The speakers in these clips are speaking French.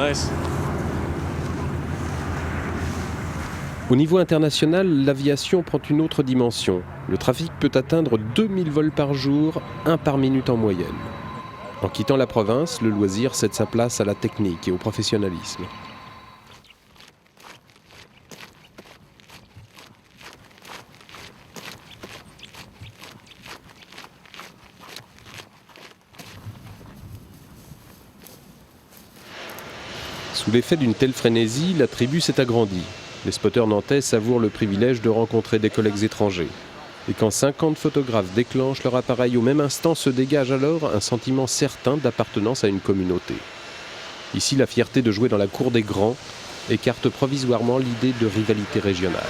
Nice. Au niveau international, l'aviation prend une autre dimension. Le trafic peut atteindre 2000 vols par jour, 1 par minute en moyenne. En quittant la province, le loisir cède sa place à la technique et au professionnalisme. Sous l'effet d'une telle frénésie, la tribu s'est agrandie. Les spotters nantais savourent le privilège de rencontrer des collègues étrangers. Et quand 50 photographes déclenchent leur appareil au même instant, se dégage alors un sentiment certain d'appartenance à une communauté. Ici, la fierté de jouer dans la cour des grands écarte provisoirement l'idée de rivalité régionale.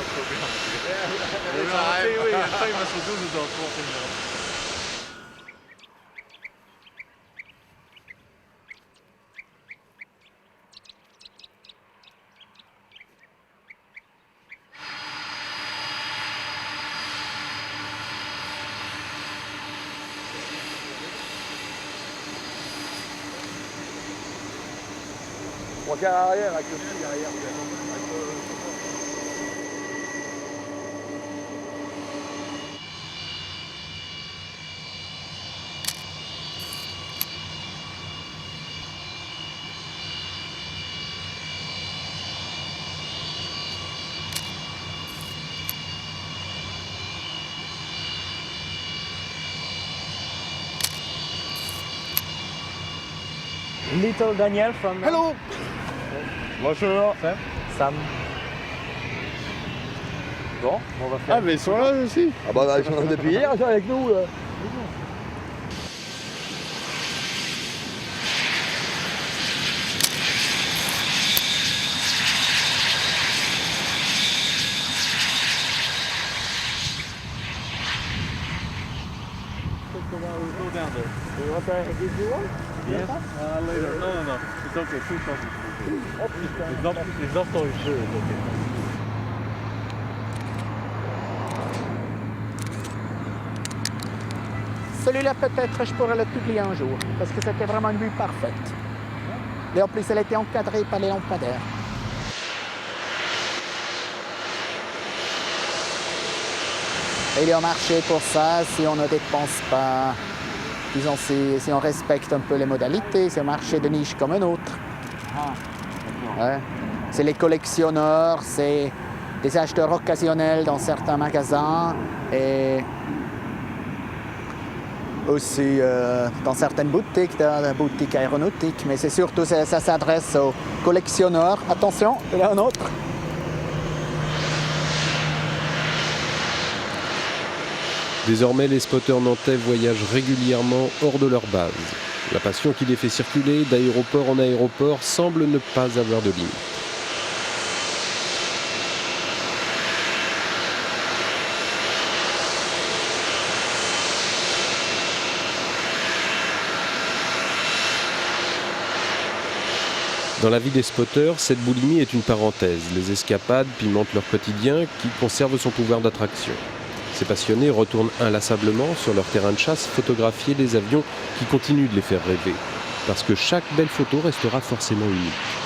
Regarde à l'arrière avec le pied derrière. Little Daniel from... Hello. Bonjour. Sam. Bon, on va faire... Ah mais ils sont là aussi. Ah bah ils sont là depuis hier, ils sont avec nous. Là. Yes. Later. No. It's okay. It's not so sure. It's okay. Celui-là, peut-être, je pourrais le publier un jour, parce que c'était vraiment une vue parfaite. Et en plus, elle était encadrée par les lampadaires. Et il y a un marché pour ça, si on ne dépense pas, disons, si on respecte un peu les modalités, c'est un marché de niche comme un autre. Ouais. C'est les collectionneurs, c'est des acheteurs occasionnels dans certains magasins et aussi dans certaines boutiques, dans la boutique aéronautique, mais c'est surtout ça s'adresse aux collectionneurs. Attention, il y a un autre. Désormais, les spotters nantais voyagent régulièrement hors de leur base. La passion qui les fait circuler d'aéroport en aéroport semble ne pas avoir de limite. Dans la vie des spotters, cette boulimie est une parenthèse. Les escapades pimentent leur quotidien qui conserve son pouvoir d'attraction. Ces passionnés retournent inlassablement sur leur terrain de chasse photographier les avions qui continuent de les faire rêver. Parce que chaque belle photo restera forcément unique.